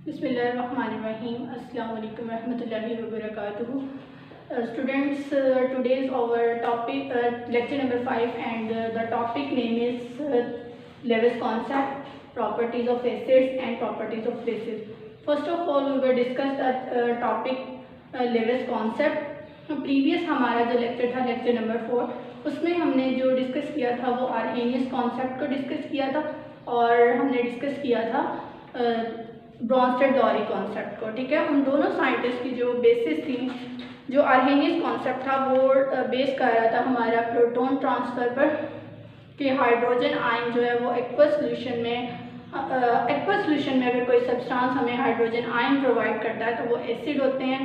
Bismillahirrahmanirrahim. Assalamu alaikum warahmatullahi wabarakatuh. Students, today's our topic, lecture number 5, and the topic name is Lewis concept, properties of acids and properties of bases. First of all, we will discuss the topic Lewis concept. Previous हमारा जो lecture था lecture number 4, उसमें हमने जो discuss किया था वो Arrhenius concept को डिस्कस किया था और हमने डिस्कस किया था ब्रॉन्स्टेड-लॉरी कॉन्सेप्ट को। ठीक है, उन दोनों साइंटिस्ट की जो बेसिस थी, जो आर्हेनियस कॉन्सेप्ट था वो बेस कर रहा था हमारा प्रोटॉन ट्रांसफ़र पर कि हाइड्रोजन आयन जो है वो एक्वस सोल्यूशन में अगर कोई सब्सटेंस हमें हाइड्रोजन आयन प्रोवाइड करता है तो वो एसिड होते हैं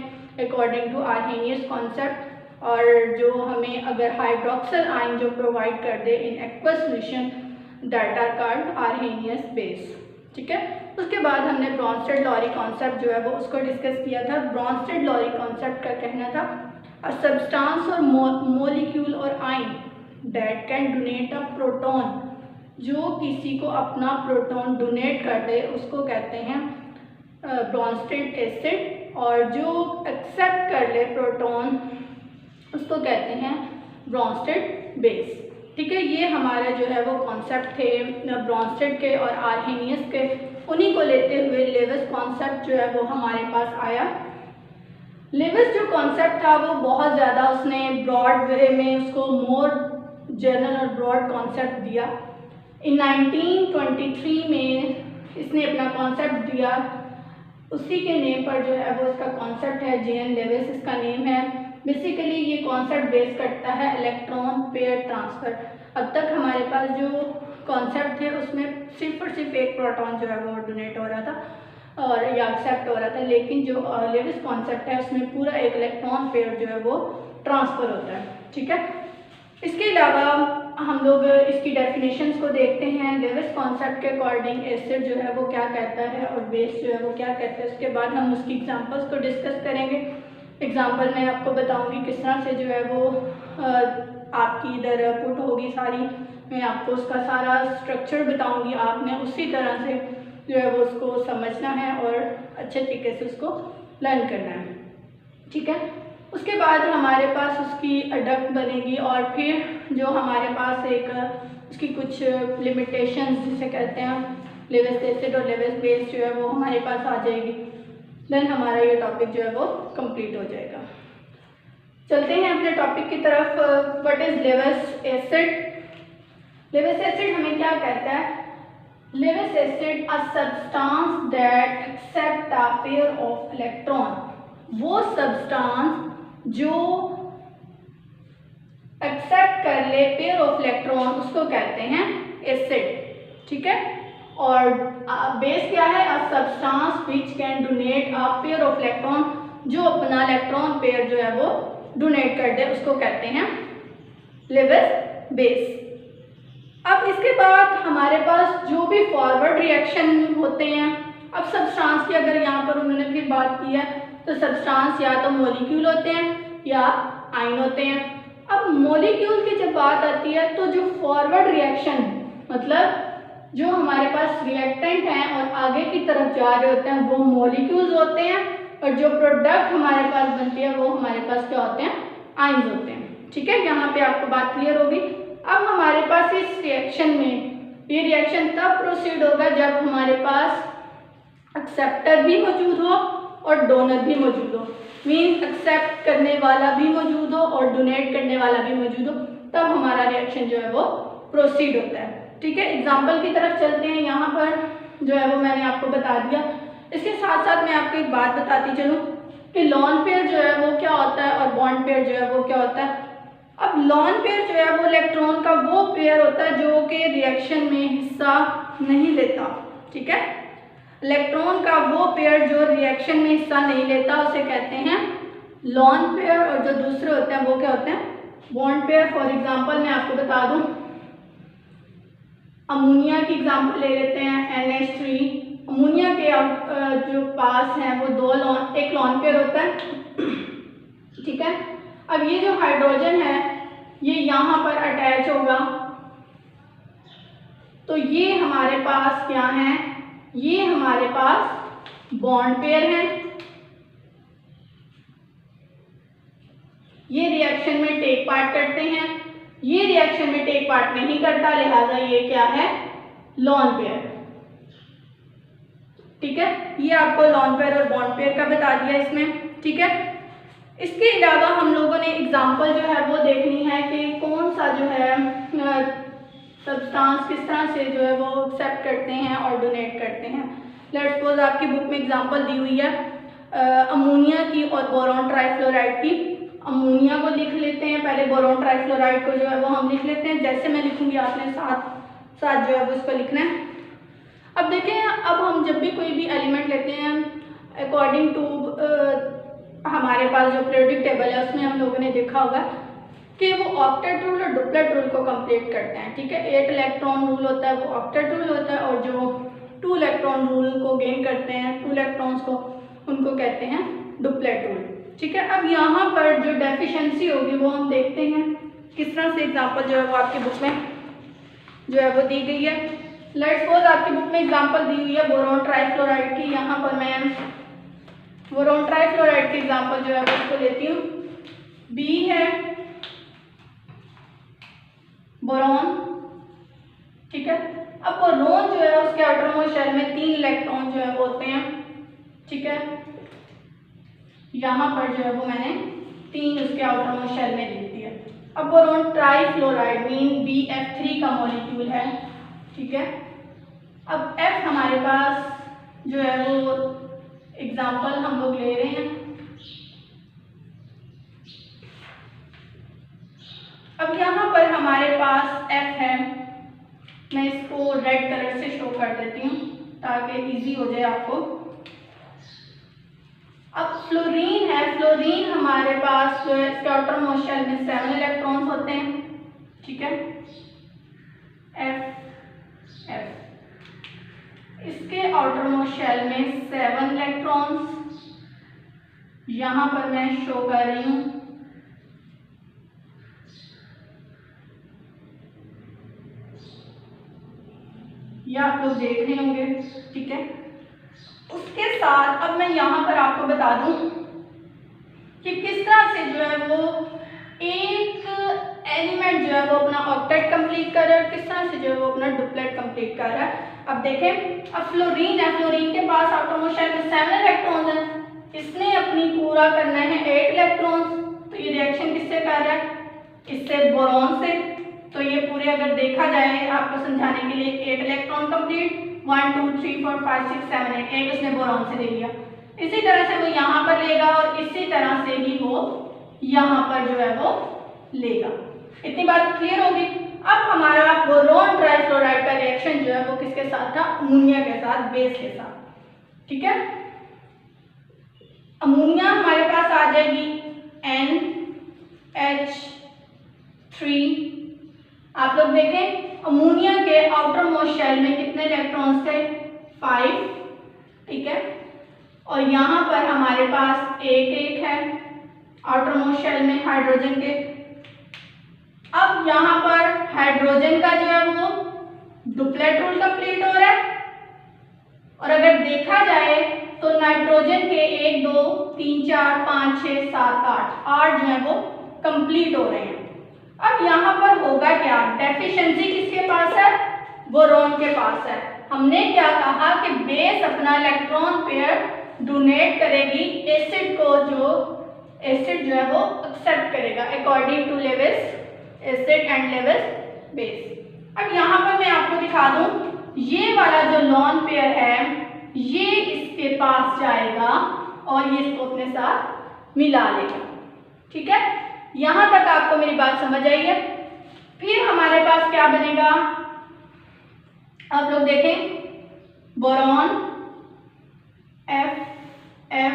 अकॉर्डिंग टू आर्हेनियस कॉन्सेप्ट, और जो हमें अगर हाइड्रोक्सिल आयन जो प्रोवाइड कर दे in aqueous solution that are called Arrhenius base. ठीक है, उसके बाद हमने ब्रॉन्स्टेड-लॉरी कॉन्सेप्ट जो है वो उसको डिस्कस किया था। ब्रॉन्स्टेड-लॉरी कॉन्सेप्ट का कहना था अ सब्सटेंस और मोलिक्यूल और ion that can donate a proton, जो किसी को अपना प्रोटॉन डोनेट कर दे उसको कहते हैं ब्रॉन्स्टेड एसिड, और जो एक्सेप्ट कर ले प्रोटॉन उसको कहते हैं ब्रॉन्स्टेड बेस। ठीक है, ये हमारा जो है वो कॉन्सेप्ट थे ब्रॉन्स्टेड के और आर्हेनियस के। उन्हीं को लेते हुए लेविस कॉन्सेप्ट जो है वो हमारे पास आया। लेविस जो कॉन्सेप्ट था वो बहुत ज़्यादा उसने ब्रॉड वे में उसको मोर जनरल और ब्रॉड कॉन्सेप्ट दिया। इन 1923 में इसने अपना कॉन्सेप्ट दिया, उसी के नेम पर जो है वो इसका कॉन्सेप्ट है, जे.एन. लेविस इसका नेम है। बेसिकली ये कॉन्सेप्ट बेस करता है इलेक्ट्रॉन पेयर ट्रांसफ़र। अब तक हमारे पास जो कॉन्सेप्ट थे उसमें सिर्फ और सिर्फ एक प्रोटॉन जो है वो डोनेट हो रहा था और या एक्सेप्ट हो रहा था, लेकिन जो लेविस कॉन्सेप्ट है उसमें पूरा एक इलेक्ट्रॉन पेयर जो है वो ट्रांसफ़र होता है। ठीक है, इसके अलावा हम लोग इसकी डेफिनेशंस को देखते हैं। लेविस कॉन्सेप्ट के अकॉर्डिंग एसिड जो है वो क्या कहता है और बेस जो है वो क्या कहता है। उसके बाद हम उसकी एग्जांपल्स को डिस्कस करेंगे। एग्जांपल मैं आपको बताऊंगी किस तरह से जो है वो आपकी इधर पुट होगी सारी, मैं आपको उसका सारा स्ट्रक्चर बताऊंगी, आपने उसी तरह से जो है वो उसको समझना है और अच्छे तरीके से उसको लर्न करना है। ठीक है, उसके बाद हमारे पास उसकी अडक्ट बनेगी और फिर जो हमारे पास एक उसकी कुछ लिमिटेशंस जिसे कहते हैं लेविस एसिड और लेविस बेस जो है वो हमारे पास आ जाएगी। देन हमारा ये टॉपिक जो है वो कंप्लीट हो जाएगा। चलते हैं अपने टॉपिक की तरफ। What is Lewis acid? Lewis acid हमें क्या कहता है? Lewis acid a substance that accept a pair of electron, वो सब्सटेंस जो एक्सेप्ट कर ले पेयर ऑफ इलेक्ट्रॉन उसको कहते हैं एसिड। ठीक है, और बेस क्या है? A substance which can donate a pair of electron, जो अपना इलेक्ट्रॉन पेयर जो है वो डोनेट कर दे उसको कहते हैं लेविस बेस। अब इसके बाद हमारे पास जो भी फॉरवर्ड रिएक्शन होते हैं, अब सब्सटेंस की अगर यहाँ पर उन्होंने फिर बात की है तो सब्सटेंस या तो मॉलिक्यूल होते हैं या आयन होते हैं। अब मॉलिक्यूल की जब बात आती है तो जो फॉरवर्ड रिएक्शन मतलब जो हमारे पास रिएक्टेंट हैं और आगे की तरफ जा रहे होते हैं वो मॉलिक्यूल्स होते हैं, और जो प्रोडक्ट हमारे पास बनती है वो हमारे पास क्या होते हैं? आयन्स होते हैं। ठीक है, यहाँ पे आपको बात क्लियर होगी। अब हमारे पास इस रिएक्शन में ये रिएक्शन तब प्रोसीड होगा जब हमारे पास एक्सेप्टर भी मौजूद हो और डोनर भी मौजूद हो। मीन्स एक्सेप्ट करने वाला भी मौजूद हो और डोनेट करने वाला भी मौजूद हो, तब हमारा रिएक्शन जो है वो प्रोसीड होता है। ठीक है, एग्जाम्पल की तरफ चलते हैं। यहाँ पर जो है वो मैंने आपको बता दिया। इसके साथ साथ मैं आपको एक बात बताती चलूँ कि लॉन पेयर जो है वो क्या होता है और बॉन्ड पेयर जो है वो क्या होता है। अब लॉन पेयर जो है वो इलेक्ट्रॉन का वो पेयर होता है जो कि रिएक्शन में हिस्सा नहीं लेता। ठीक है, इलेक्ट्रॉन का वो पेयर जो रिएक्शन में हिस्सा नहीं लेता उसे कहते हैं लॉन पेयर, और जो दूसरे होते हैं वो क्या होते हैं? Bond pair. फॉर एग्जांपल मैं आपको बता दूं, अमोनिया की एग्जांपल ले लेते हैं, NH3। अमोनिया के जो पास हैं वो एक लॉन पेयर होता है। ठीक है, अब ये जो हाइड्रोजन है ये यहाँ पर अटैच होगा, तो ये हमारे पास क्या है? ये हमारे पास बॉन्ड पेयर है, ये रिएक्शन में टेक पार्ट करते हैं, ये रिएक्शन में टेक पार्ट नहीं करता, लिहाजा ये क्या है, लॉन पेयर। ठीक है, ये आपको लॉन पेयर और बॉन्ड पेयर का बता दिया इसमें। ठीक है, इसके अलावा हम लोगों ने एग्जांपल जो है वो देखनी है कि कौन सा जो है सब्सटेंस किस तरह से जो है वो एक्सेप्ट करते हैं और डोनेट करते हैं। लेट्स सपोज आपकी बुक में एग्जांपल दी हुई है अमोनिया की और बोरॉन ट्राइफ्लोराइड की। अमोनिया को लिख लेते हैं पहले, बोरॉन ट्राइफ्लोराइड को जो है वो हम लिख लेते हैं। जैसे मैं लिखूंगी आपने साथ साथ जो है वो इसको लिखना है। अब देखें, अब हम जब भी कोई भी एलिमेंट लेते हैं अकॉर्डिंग टू हमारे पास जो पीरियोडिक टेबल है उसमें हम लोगों ने देखा होगा कि वो ऑक्टेट रूल और डुप्लेट रूल को कंप्लीट करते हैं। ठीक है, 8 इलेक्ट्रॉन रूल होता है वो ऑक्टेट रूल होता है, और जो 2 इलेक्ट्रॉन रूल को गेन करते हैं 2 इलेक्ट्रॉन्स को, उनको कहते हैं डुप्लेट रूल। ठीक है, अब यहाँ पर जो डेफिशिएंसी होगी वो हम देखते हैं किस तरह से। एग्जाम्पल जो है वो आपकी बुक में जो है वो दी गई है। लेट्स सपोज आपकी बुक में एग्जांपल दी हुई है बोरॉन ट्राइफ्लोराइड की। यहाँ पर मैं बोरॉन ट्राइफ्लोराइड की एग्जांपल जो है वो उसको लेती हूँ। बी है बोरॉन। ठीक है, अब बोरॉन जो है उसके आउटरमोस्ट शेल में 3 इलेक्ट्रॉन जो है वो होते हैं। ठीक है, यहाँ पर जो है वो मैंने 3 उसके आउटरमोस्ट शेल में लिख दिया। अब बोरॉन ट्राइफ्लोराइड मीन BF3 का मॉलिक्यूल है। ठीक है, अब F हमारे पास जो है वो एग्जाम्पल हम लोग ले रहे हैं। अब यहाँ पर हमारे पास F है, मैं इसको रेड कलर से शो कर देती हूँ ताकि इजी हो जाए आपको। अब फ्लोरीन है, फ्लोरीन हमारे पास जो है इसके आउटरमोस्ट शेल में 7 इलेक्ट्रॉन्स होते हैं। ठीक है, F इसके आउटरमोस्ट शेल में 7 इलेक्ट्रॉन्स यहाँ पर मैं शो कर रही हूँ। ये आप लोग देख रहे होंगे। ठीक है, उसके साथ अब मैं यहाँ पर आपको बता दूं कि किस तरह से जो है वो एक एलिमेंट जो है वो अपना ऑक्टेट कंप्लीट कर रहा है, किस तरह से जो है वो अपना डुप्लेट कंप्लीट कर रहा है। अब देखें, अब फ्लोरीन है, फ्लोरीन के पास आउटरमोस्ट शेल में 7 इलेक्ट्रॉन्स हैं, इसने अपनी पूरा करना है 8 इलेक्ट्रॉन्स। तो ये रिएक्शन किससे कर रहा है, इससे बोरॉन से। तो ये पूरे अगर देखा जाए आपको समझाने के लिए 8 इलेक्ट्रॉन कंप्लीट, 1 2 3 4 5 6 7 8, एक उसने बोरॉन से ले लिया। इसी तरह से वो यहाँ पर लेगा और इसी तरह से ही वो यहाँ पर जो है वो लेगा। इतनी बात क्लियर होगी। अब हमारा बोरॉन ट्राइफ्लोराइड का रिएक्शन जो है वो किसके साथ था, अमोनिया के साथ, बेस के साथ। ठीक है, अमोनिया हमारे पास आ जाएगी NH3। आप लोग देखें, अमोनिया के आउटर मोस्ट शेल में कितने इलेक्ट्रॉन्स थे, 5। ठीक है, और यहाँ पर हमारे पास एक है आउटर मोस्ट शेल में हाइड्रोजन के। अब यहाँ पर हाइड्रोजन का जो है वो डुप्लेट रूल कंप्लीट हो रहा है, और अगर देखा जाए तो नाइट्रोजन के 1 2 3 4 5 6 7 8 जो है वो कंप्लीट हो रहे हैं। अब यहाँ पर होगा क्या, डेफिशिएंसी किसके पास है, बोरॉन के पास है। हमने क्या कहा कि बेस अपना इलेक्ट्रॉन पेयर डोनेट करेगी एसिड को, जो एसिड जो है वो एक्सेप्ट करेगा according two levels acid and levels base. अब यहाँ पर मैं आपको दिखा दूं, ये वाला जो लॉन पेयर है ये इसके पास जाएगा और ये इसको अपने साथ मिला लेगा। ठीक है, यहाँ तक आपको मेरी बात समझ आई है। फिर हमारे पास क्या बनेगा, आप लोग देखें, बोरॉन F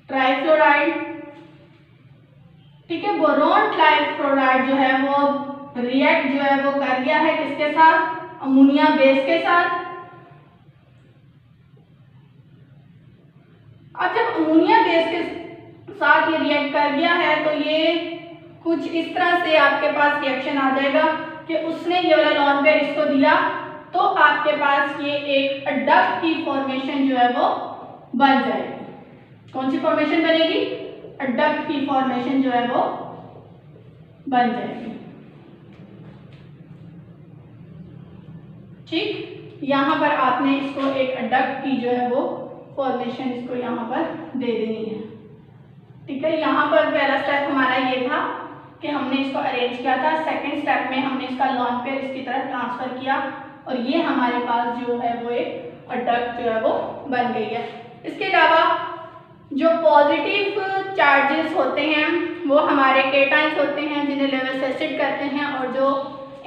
ट्राइफ्लोराइड। ठीक है, बोरॉन ट्राइफ्लोराइड जो है वो रिएक्ट जो है वो कर गया है किसके साथ, अमोनिया बेस के साथ। अब जब अमोनिया बेस के साथ ये रिएक्ट कर गया है तो ये कुछ इस तरह से आपके पास रिएक्शन आ जाएगा कि उसने ये वाला लॉन पेयर इसको दिया, तो आपके पास ये एक एडक्ट की फॉर्मेशन जो है वो बन जाएगी। कौन सी फॉर्मेशन बनेगी? एडक्ट की फॉर्मेशन जो है वो बन जाएगी। ठीक, यहाँ पर आपने इसको एक एडक्ट की जो है वो फॉर्मेशन इसको यहाँ पर दे देनी है। ठीक है, यहाँ पर पहला स्टेप हमारा ये था कि हमने इसको अरेंज किया था। सेकंड स्टेप में हमने इसका लॉन पेयर इसकी तरफ ट्रांसफर किया और ये हमारे पास जो है वो एक एडक्ट जो है वो बन गई है। इसके अलावा जो पॉजिटिव चार्जेस होते हैं वो हमारे केटाइंस होते हैं जिन्हें लेविस एसिड कहते हैं, और जो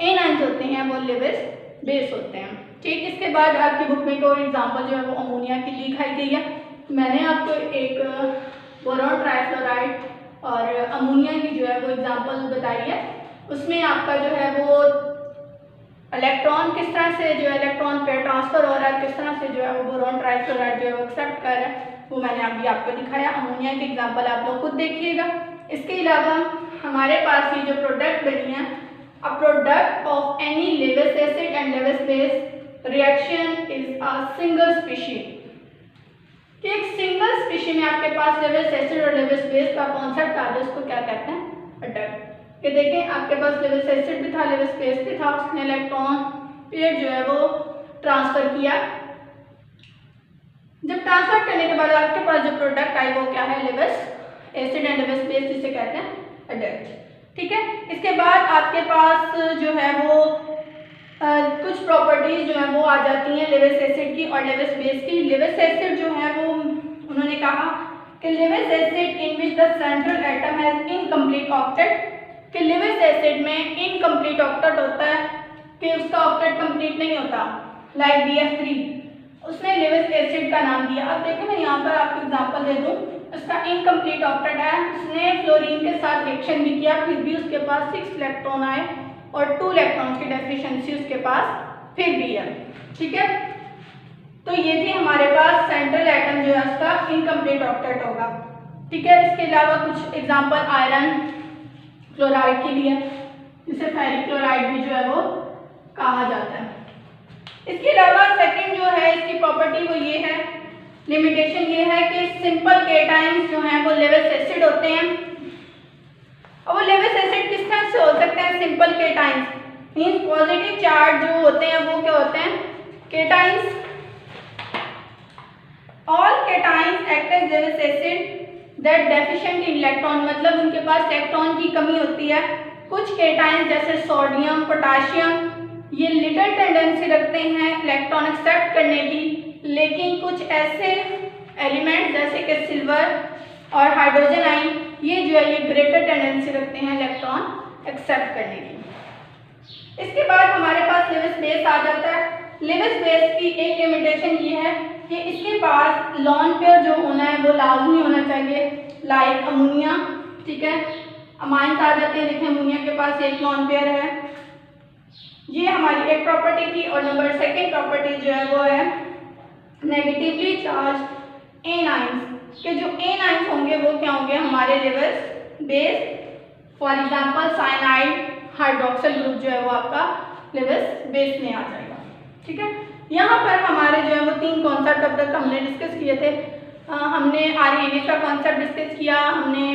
एनाइंस होते हैं वो लेविस बेस होते हैं। ठीक, इसके बाद आपकी बुक में कोई एग्जांपल जो है वो अमोनिया की दिखाई गई है। मैंने आपको एक बोरॉन ट्राइफ्लोराइड और अमोनिया की जो है वो एग्जांपल बताई है। उसमें आपका जो है वो इलेक्ट्रॉन किस तरह से जो है इलेक्ट्रॉन पेयर ट्रांसफर हो रहा है, किस तरह से जो है वो बोरॉन ट्राइफ्लोराइड जो है वो एक्सेप्ट कर रहा है, वो मैंने अभी आपको दिखाया। अमोनिया की एग्जांपल आप लोग खुद देखिएगा। इसके अलावा हमारे पास ये जो प्रोडक्ट बनी है, a product of any Lewis acid and Lewis base reaction is a single species. कि एक सिंगल स्पीशी में आपके पास लेविस एसिड और लेविस बेस का कॉन्सेप्ट आ जाए, उसको क्या कहते हैं? एडक्ट। कि देखें आपके पास लेविस एसिड भी था, लेविस बेस भी था, उसने इलेक्ट्रॉन पेयर जो है वो ट्रांसफर किया। जब ट्रांसफर करने के बाद आपके पास जो प्रोडक्ट आई वो क्या है? Lewis acid and Lewis base, जिसे कहते हैं एडक्ट। ठीक है, इसके बाद आपके पास जो है वो कुछ प्रॉपर्टीज जो है वो आ जाती हैं लेविस एसिड की और लेविस बेस की। लेविस एसिड जो है वो उन्होंने कहा कि Lewis acid in which the central atom has incomplete octet, कि लेविस एसिड में इनकम्प्लीट ऑक्टेट होता है, कि उसका ऑक्टेट कंप्लीट नहीं होता, लाइक BF3, उसने लेविस एसिड का नाम दिया। अब देखो मैं यहाँ पर आपको एग्जांपल दे दूँ, उसका इनकम्प्लीट ऑक्टेट है, उसने फ्लोरीन के साथ रिएक्शन भी किया, फिर भी उसके पास 6 इलेक्ट्रॉन आए और 2 इलेक्ट्रॉन्स की डेफिशिएंसी उसके पास फिर भी है। ठीक है, तो ये थी हमारे पास सेंट्रल एटम जो है उसका इनकम्प्लीट ऑक्टेट होगा। ठीक है, इसके अलावा कुछ एग्जांपल आयरन क्लोराइड के लिए, जिसे फेरिक क्लोराइड भी जो है वो कहा जाता है। इसके अलावा सेकंड जो है इसकी प्रॉपर्टी वो ये है, लिमिटेशन ये है कि सिंपल केटाइंस जो हैं वो लेविस एसिड होते हैं। अब वो लेविस एसिड किस तरह से हो सकते हैं? Simple cations means positive charge जो होते हैं वो क्या होते हैं? Cations. All cations act as Lewis acid that deficient in electron, मतलब उनके पास इलेक्ट्रॉन की कमी होती है। कुछ केटाइंस जैसे सोडियम, पोटाशियम, ये लिटिल टेंडेंसी रखते हैं इलेक्ट्रॉन एक्सेप्ट करने की, लेकिन कुछ ऐसे एलिमेंट्स जैसे कि सिल्वर और हाइड्रोजन आयन, ये जो है ये ग्रेटर टेंडेंसी रखते हैं इलेक्ट्रॉन एक्सेप्ट करने की। इसके बाद हमारे पास लेविस बेस आ जाता है। लेविस बेस की एक लिमिटेशन ये है कि इसके पास लॉन पेयर जो होना है वो लाजमी होना चाहिए, लाइक अमोनिया। ठीक है, अमाइंस आ जाते हैं, देखें अमोनिया के पास एक लॉन पेयर है, ये हमारी एक प्रॉपर्टी थी। और नंबर सेकेंड प्रॉपर्टी जो है वो है नेगेटिवली चार्ज एनाइंस, के जो एनाइंस होंगे वो क्या होंगे? हमारे Lewis base. For example cyanide hydroxyl group जो है वो आपका लेविस बेस में आ जाएगा। ठीक है, यहाँ पर हमारे जो है वो 3 कॉन्सेप्ट अब तक हमने डिस्कस किए थे। हमने आर्हेनियस का कॉन्सेप्ट डिस्कस किया, हमने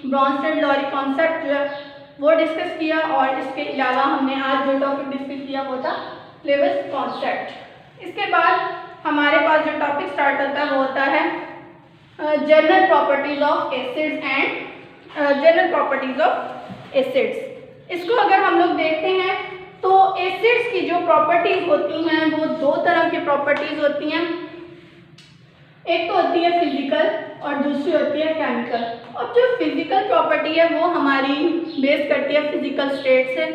ब्रॉन्स्टेड-लॉरी कॉन्सेप्ट जो है वो डिस्कस किया, और इसके अलावा हमने आज जो टॉपिक डिस्कस किया वो था लेविस कॉन्सेप्ट। इसके बाद हमारे पास जो टॉपिक स्टार्ट होता है वो होता है general properties of acids and general properties of acids. इसको अगर हम लोग देखते हैं तो एसिड्स की जो प्रॉपर्टीज होती हैं वो 2 तरह की प्रॉपर्टीज होती हैं, एक तो होती है फिजिकल और दूसरी होती है केमिकल। और जो फिजिकल प्रॉपर्टी है वो हमारी बेस करती है फिजिकल स्टेट से,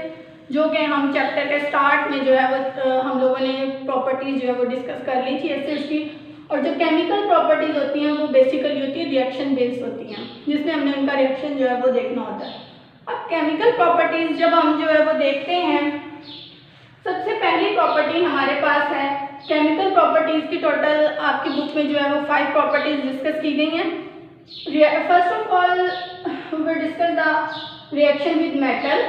जो कि हम चैप्टर के स्टार्ट में जो है वो हम लोगों ने प्रॉपर्टीज जो है वो डिस्कस कर ली थी एसिड्स की। और जो केमिकल प्रॉपर्टीज होती हैं वो बेसिकली होती है रिएक्शन बेस्ड होती हैं, जिसमें हमने उनका रिएक्शन जो है वो देखना होता है। अब केमिकल प्रॉपर्टीज जब हम जो है वो देखते हैं, सबसे पहली प्रॉपर्टी हमारे पास है केमिकल प्रॉपर्टीज की। टोटल आपकी बुक में जो है वो 5 प्रॉपर्टीज डिस्कस की गई हैं। First of all we discuss the reaction with metal.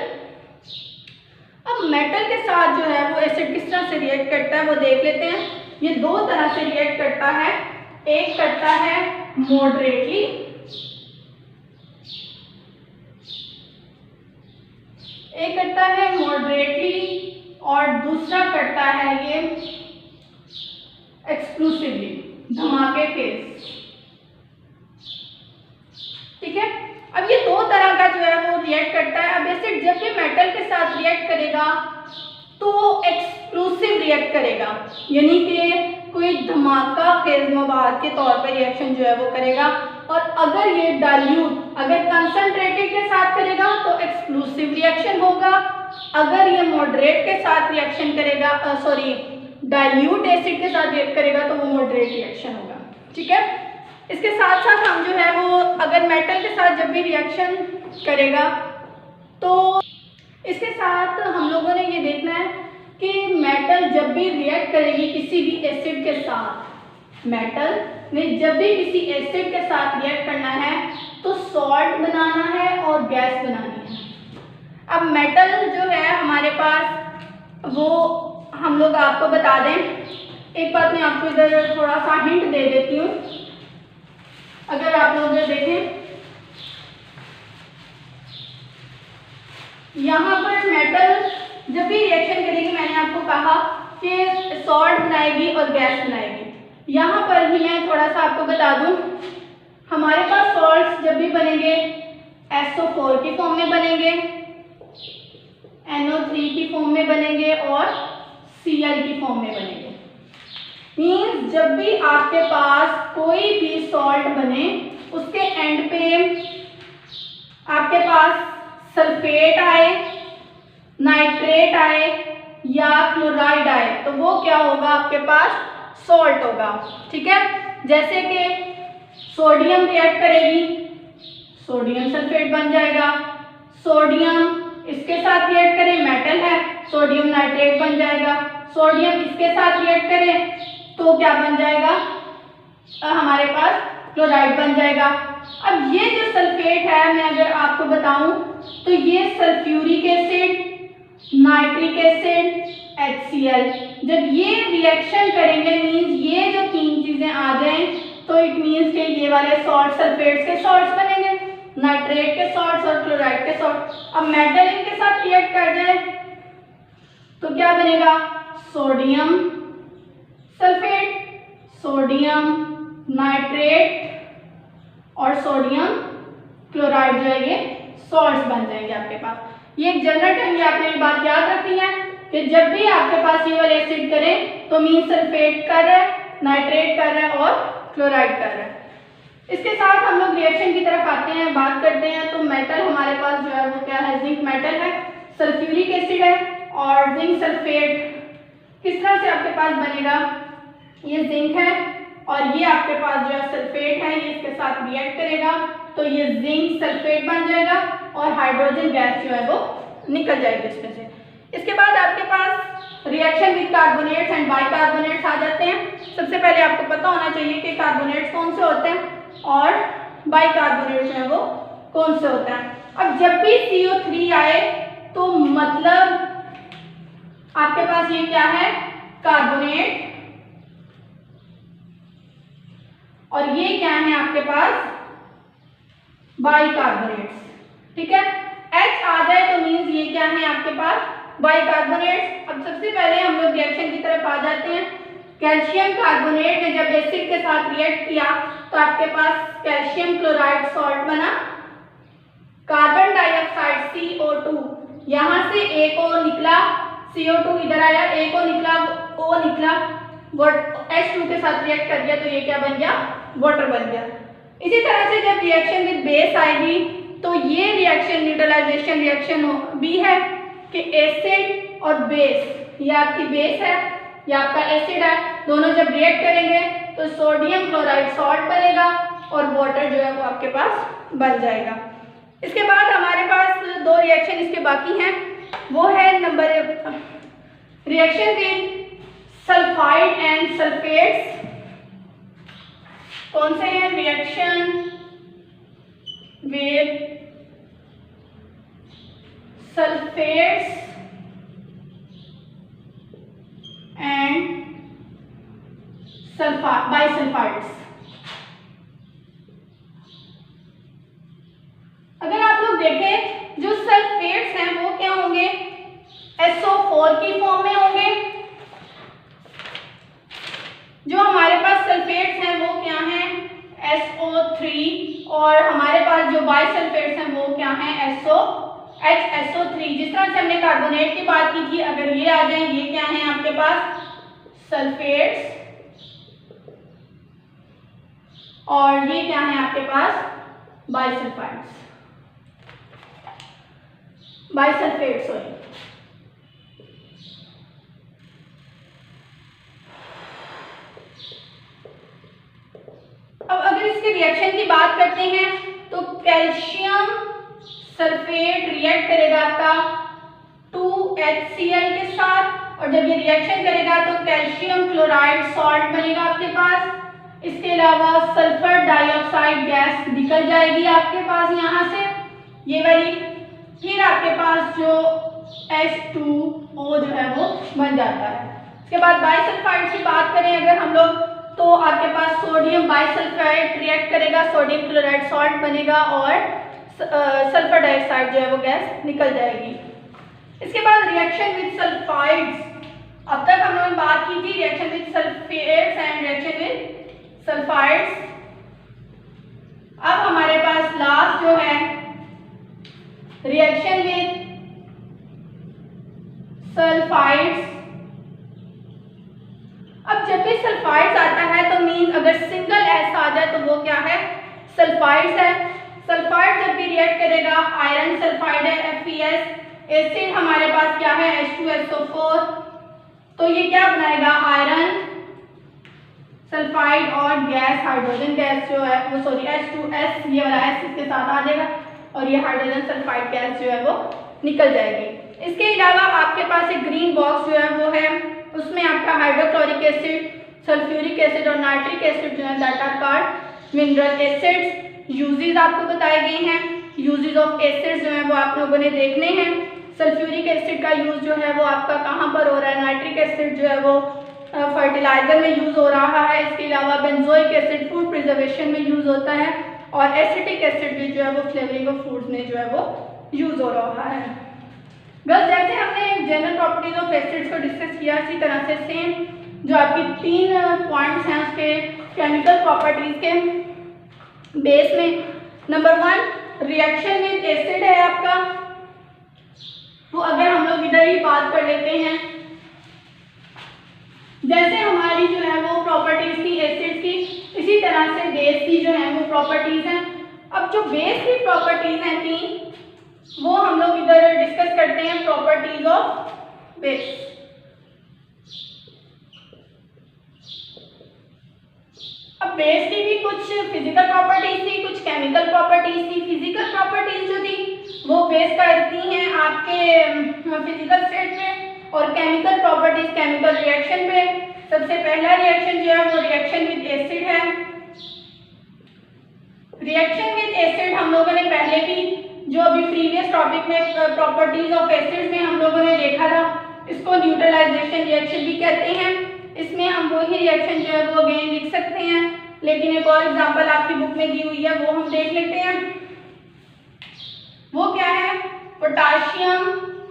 अब मेटल के साथ जो है वो एसिड किस तरह से रिएक्ट करता है वो देख लेते हैं। ये दो तरह से रिएक्ट करता है, एक करता है मॉडरेटली, एक करता है मॉडरेटली और दूसरा करता है ये एक्सक्लूसिवली, धमाके केस। ठीक है, अब ये दो तरह का जो है वो रिएक्ट करता है। अब एसिड जब भी मेटल के साथ रिएक्ट करेगा तो एक्सक्लूसिव रिएक्ट करेगा, यानी कि कोई धमाका खेज मवाद के तौर पर रिएक्शन जो है वो करेगा। और अगर ये डाइल्यूट, अगर कंसंट्रेटेड के साथ करेगा तो एक्सक्लूसिव रिएक्शन होगा, अगर ये मॉडरेट के साथ रिएक्शन करेगा, डाइल्यूट एसिड के साथ रिएक्ट करेगा तो वो मॉडरेट रिएक्शन होगा। ठीक है, इसके साथ साथ हम जो है वो अगर मेटल के साथ जब भी रिएक्शन करेगा तो इसके साथ हम लोगों ने ये देखना है कि मेटल जब भी रिएक्ट करेगी किसी भी एसिड के साथ, मेटल ने जब भी किसी एसिड के साथ रिएक्ट करना है तो सॉल्ट बनाना है और गैस बनानी है। अब मेटल जो है हमारे पास वो हम लोग आपको बता दें, एक बात मैं आपको इधर थोड़ा सा हिंट दे देती हूँ। अगर आप लोग देखें यहाँ पर मेटल जब भी रिएक्शन करेगी, मैंने आपको कहा कि सॉल्ट बनाएगी और गैस बनाएगी। यहाँ पर भी मैं थोड़ा सा आपको बता दूँ, हमारे पास सॉल्ट्स जब भी बनेंगे SO4 की फॉर्म में बनेंगे, NO3 की फॉर्म में बनेंगे और Cl की फॉर्म में बनेंगे। मीन्स जब भी आपके पास कोई भी सॉल्ट बने उसके एंड पे आपके पास सल्फेट आए, नाइट्रेट आए या क्लोराइड आए तो वो क्या होगा, आपके पास सॉल्ट होगा। ठीक है, जैसे कि सोडियम रिएक्ट करेगी, सोडियम सल्फेट बन जाएगा। सोडियम इसके साथ रिएक्ट करे, मेटल है, सोडियम नाइट्रेट बन जाएगा। सोडियम इसके साथ रिएक्ट करे तो क्या बन जाएगा, हमारे पास क्लोराइड बन जाएगा। अब ये जो सल्फेट है, मैं अगर आपको बताऊं तो ये sulphuric acid, nitric acid, HCl, जब ये रिएक्शन करेंगे मीन्स ये जो तीन चीजें आ जाएं तो इट मीन्स के ये वाले सॉल्ट सल्फेट्स के सॉल्ट्स बनेंगे, नाइट्रेट के सॉल्ट्स और क्लोराइड के सॉल्ट। अब मेटल इनके साथ रिएक्ट कर जाए तो क्या बनेगा, सोडियम सल्फेट, सोडियम नाइट्रेट और सोडियम क्लोराइड जो है ये सॉल्ट्स बन जाएंगे आपके पास। ये एक जनरल टर्म, ये आपने ये बात याद रखनी है कि जब भी आपके पास ये वाले एसिड करें तो मीन सल्फेट कर रहा है, नाइट्रेट कर रहा है और क्लोराइड कर रहा है। इसके साथ हम लोग रिएक्शन की तरफ आते हैं, बात करते हैं। तो मेटल हमारे पास जो है वो क्या है, जिंक मेटल है, सल्फ्यूरिक एसिड है और जिंक सल्फेट किस तरह से आपके पास बनेगा, ये जिंक है और ये आपके पास जो है सल्फेट है, ये इसके साथ रिएक्ट करेगा तो ये जिंक सल्फेट बन जाएगा और हाइड्रोजन गैस जो है वो निकल जाएगी इसमें से। इसके बाद आपके पास reaction with carbonates and bicarbonates आ जाते हैं। सबसे पहले आपको पता होना चाहिए कि कार्बोनेट्स कौन से होते हैं और बाइकार्बोनेट्स जो है वो कौन से होते हैं। अब जब भी CO3 आए तो मतलब आपके पास ये क्या है, कार्बोनेट, और ये क्या है आपके पास, बाइकार्बोनेट्स। ठीक है, H आ जाए तो मीन्स ये क्या है आपके पास, बाइकार्बोनेट्स। अब सबसे पहले हम लोग रिएक्शन की तरफ आ जाते हैं। कैल्शियम कार्बोनेट ने जब एसिड के साथ रिएक्ट किया तो आपके पास कैल्शियम क्लोराइड सॉल्ट बना। कार्बन डाइऑक्साइड CO2, यहाँ से एक O निकला, CO2 इधर आया, एक O निकला, O निकला, H2 के साथ रिएक्ट कर दिया तो ये क्या बन गया, वाटर बन गया। इसी तरह से जब रिएक्शन विद बेस आएगी तो ये रिएक्शन न्यूट्रलाइजेशन रिएक्शन भी है कि एसिड और बेस, ये आपकी बेस है, ये आपका एसिड है, दोनों जब रिएक्ट करेंगे तो सोडियम क्लोराइड सॉल्ट बनेगा और वाटर जो है वो आपके पास बन जाएगा। इसके बाद हमारे पास दो रिएक्शन इसके बाकी हैं, वो है number reaction with sulphide and sulphates. कौन से हैं, reaction with sulphates and bisulphides. अगर आप लोग देखें जो सल्फेट्स हैं वो क्या होंगे, SO4 की फॉर्म में होंगे। जो हमारे पास सल्फेट्स हैं वो क्या हैं, SO3, और हमारे पास जो बाइसल्फेट्स हैं वो क्या हैं, HSO3। जिस तरह से हमने कार्बोनेट की बात की थी, अगर ये आ जाए, ये क्या है आपके पास सल्फेट्स, और ये क्या है आपके पास बाइसल्फाइड्स, बाइसल्फेट्स। अब अगर इसके रिएक्शन की बात करते हैं तो कैल्शियम सल्फेट रिएक्ट करेगा आपका 2HCl के साथ, और जब ये रिएक्शन करेगा तो कैल्शियम क्लोराइड सॉल्ट बनेगा आपके पास। इसके अलावा सल्फर डाइऑक्साइड गैस निकल जाएगी आपके पास यहाँ से, ये वाली। फिर आपके पास जो H2O जो है वो बन जाता है। इसके बाद बाइसल्फाइड की बात करें अगर हम लोग, तो आपके पास सोडियम बाइसल्फाइड रिएक्ट करेगा, सोडियम क्लोराइड सॉल्ट बनेगा, और सल्फर डाइऑक्साइड जो है वो गैस निकल जाएगी। इसके बाद रिएक्शन विद सल्फाइड्स, अब तक हम लोगों ने बात की थी reaction with sulphates and reaction with sulphides. अब हमारे पास लास्ट जो है रिएक्शन विद सल्फाइड्स। अब जब भी सल्फाइड्स आता है तो मीन अगर सिंगल एस आ जाए तो वो क्या है, सल्फाइड्स है। सल्फाइड जब भी रिएक्ट करेगा, आयरन सल्फाइड है FeS, एसिड हमारे पास क्या है H2SO4, तो ये क्या बनाएगा आयरन सल्फाइड, और गैस हाइड्रोजन गैस जो है वो H2S, ये वाला S इसके साथ आ जाएगा, और ये हाइड्रोजन सल्फाइड गैस जो है वो निकल जाएगी। इसके अलावा आपके पास एक ग्रीन बॉक्स जो है वो है, उसमें आपका हाइड्रोक्लोरिक एसिड, सल्फ्यूरिक एसिड और नाइट्रिक एसिड जो है that are called mineral acids. Uses आपको बताए गए हैं, यूजेस ऑफ एसिड्स जो है वो आप लोगों ने देखने हैं। सल्फ्यूरिक एसिड का यूज जो है वो आपका कहाँ पर हो रहा है, नाइट्रिक एसिड जो है वो फर्टिलाइजर में यूज हो रहा है। इसके अलावा बेंजोइक एसिड फूड प्रिजर्वेशन में यूज होता है, और एसिटिक एसिड भी जो है वो फ्लेवरिंग ऑफ फूड्स में जो है वो यूज हो रहा है। बस जैसे हमने जनरल प्रॉपर्टीज ऑफ एसिड्स को डिस्कस किया, इसी तरह से सेम जो आपकी 3 पॉइंट्स हैं उसके केमिकल प्रॉपर्टीज के बेस में, नंबर 1 रिएक्शन विद एसिड है आपका। तो अगर हम लोग इधर ही बात कर लेते हैं, जैसे हमारी जो है वो प्रॉपर्टीज थी एसिड की, इसी तरह से बेस की जो है वो प्रॉपर्टीज हैं। अब जो बेस की प्रॉपर्टीज हैं 3, वो हम लोग इधर डिस्कस करते हैं, प्रॉपर्टीज ऑफ बेस। अब बेस की भी कुछ फिजिकल प्रॉपर्टीज थी, कुछ केमिकल प्रॉपर्टीज थी। फिजिकल प्रॉपर्टीज जो थी वो बेस करती हैं आपके फिजिकल स्टेट पे, और केमिकल प्रॉपर्टीज केमिकल रिएक्शन पे। सबसे पहला रिएक्शन जो है वो रिएक्शन विद एसिड है। रिएक्शन विद एसिड हम लोगों ने पहले भी जो अभी प्रीवियस टॉपिक में प्रॉपर्टीज ऑफ एसिड्स में हम लोगों ने देखा था, इसको न्यूट्रलाइजेशन रिएक्शन भी कहते हैं। इसमें हम वही रिएक्शन जो है वो अगेन लिख सकते हैं, लेकिन एक और एग्जांपल आपकी बुक में दी हुई है वो हम देख लेते हैं। वो क्या है, पोटाशियम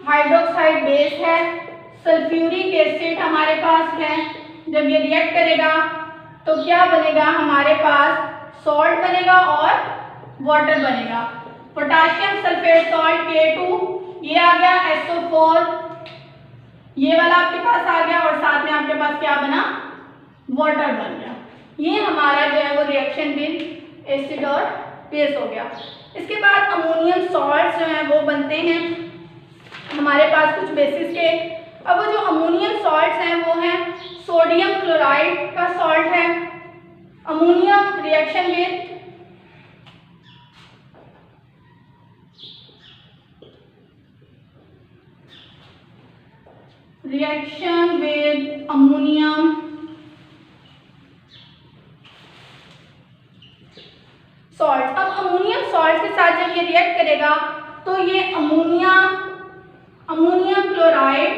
हाइड्रोक्साइड बेस है, सल्फ्यूरिक एसिड हमारे पास है। जब ये रिएक्ट करेगा तो क्या बनेगा, हमारे पास सॉल्ट बनेगा और वाटर बनेगा। पोटाशियम सल्फेट सॉल्ट K2, ये आ गया SO4, ये वाला आपके पास आ गया, और साथ में आपके पास क्या बना, वाटर बन गया। ये हमारा जो है वो रिएक्शन विद एसिड और बेस हो गया। इसके बाद अमोनियम सॉल्ट्स जो हैं वो बनते हैं हमारे पास कुछ बेसिस के। अब वो जो अमोनियम सॉल्ट्स हैं वो हैं सोडियम क्लोराइड का सॉल्ट है, ammonium reaction with ammonium salt. अब अमोनियम सॉल्ट के साथ जब ये रिएक्ट करेगा तो ये ammonium chloride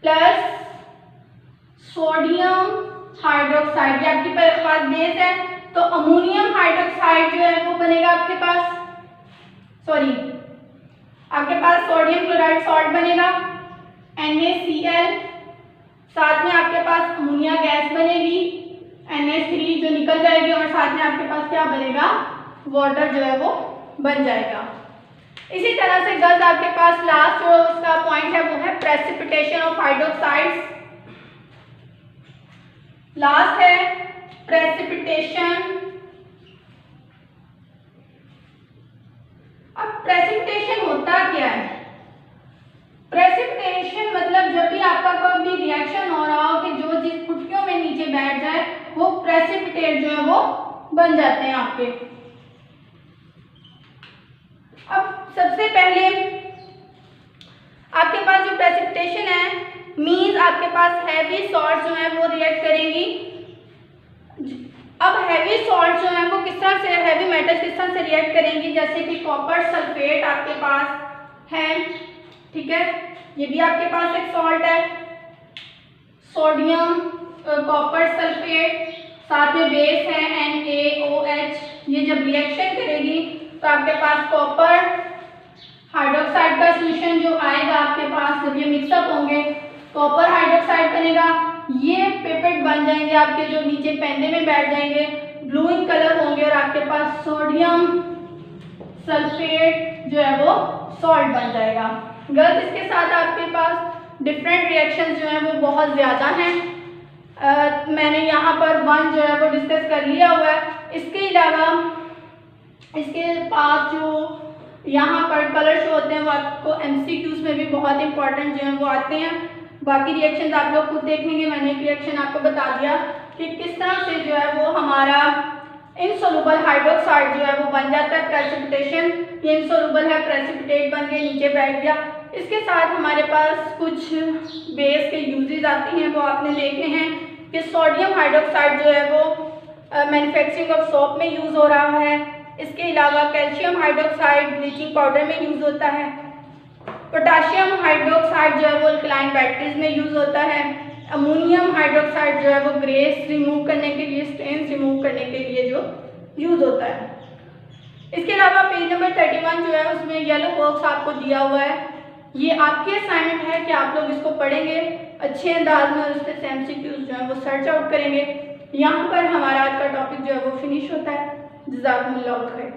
plus sodium hydroxide, ये आपके पास बेस है, तो अमोनियम हाइड्रोक्साइड जो है वो बनेगा आपके पास, सॉरी आपके पास सोडियम क्लोराइड सॉल्ट बनेगा NaCl, साथ में आपके पास अमोनिया गैस बनेगी NH3 जो निकल जाएगी, और साथ में आपके पास क्या बनेगा, वाटर जो है वो बन जाएगा। इसी तरह से गर्ल्स आपके पास लास्ट जो उसका पॉइंट है वो है प्रेसिपिटेशन ऑफ हाइड्रोक्साइड्स। लास्ट है प्रेसिपिटेशन। अब प्रेसिपिटेशन होता क्या है? प्रेसिपिटेशन मतलब जब भी आपका कोई भी रिएक्शन हो रहा हो कि जो चीज फुटकियों में नीचे बैठ जाए वो प्रेसिपिटेट जो है वो बन जाते हैं आपके। अब सबसे पहले आपके पास जो प्रेसिपिटेशन है मींस आपके पास हैवी सॉल्ट जो है वो रिएक्ट करेंगी। अब हैवी सॉल्ट जो है वो किस तरह से, हैवी मेटल्स किस तरह से रिएक्ट करेंगी, जैसे कि कॉपर सल्फेट आपके पास है, ठीक है, ये भी आपके पास एक सॉल्ट है, सोडियम कॉपर सल्फेट, साथ में बेस है NaOH। ये जब रिएक्शन करेगी तो आपके पास कॉपर हाइड्रोक्साइड का सॉल्यूशन जो आएगा आपके पास, जब ये मिक्सअप होंगे कॉपर हाइड्रोक्साइड बनेगा, ये पिपेट बन जाएंगे आपके जो नीचे पेंदे में बैठ जाएंगे, ब्लू इन कलर होंगे, और आपके पास सोडियम सल्फेट जो है वो सॉल्ट बन जाएगा। गर्ल्स इसके साथ आपके पास डिफरेंट रिएक्शंस जो हैं वो बहुत ज़्यादा हैं। मैंने यहाँ पर वन जो है वो डिस्कस कर लिया हुआ है। इसके अलावा इसके पास जो यहाँ पर कलर शो होते हैं वो आपको MCQs में भी बहुत इंपॉर्टेंट जो है वो आते हैं। बाकी रिएक्शंस आप लोग खुद देखेंगे। मैंने एक रिएक्शन आपको बता दिया कि किस तरह से जो है वो हमारा इनसोल्यूबल हाइड्रोक्साइड जो है वो बन जाता है प्रेसिपिटेशन। ये इनसोल्यूबल है, प्रेसिपिटेट बन के नीचे बैठ गया। इसके साथ हमारे पास कुछ बेस के यूजेस आती हैं, वो आपने देखने हैं कि सोडियम हाइड्रोक्साइड जो है वो मैन्युफैक्चरिंग ऑफ सोप में यूज़ हो रहा है। इसके अलावा कैल्शियम हाइड्रोक्साइड ब्लीचिंग पाउडर में यूज़ होता है। पोटाशियम हाइड्रोक्साइड जो है वो अल्कलाइन बैटरीज में यूज़ होता है। अमोनियम हाइड्रोक्साइड जो है वो ग्रेस रिमूव करने के लिए, स्टेन्स रिमूव करने के लिए जो यूज़ होता है। इसके अलावा पेज नंबर 31 जो है उसमें येलो बॉक्स आपको दिया हुआ है। ये आपकी असाइनमेंट है कि आप लोग इसको पढ़ेंगे अच्छे अंदाज में और उसके MCQs जो है वो सर्च आउट करेंगे। यहाँ पर हमारा आज का टॉपिक जो है वो फिनिश होता है। जज़ाकुमुल्लाह खैर।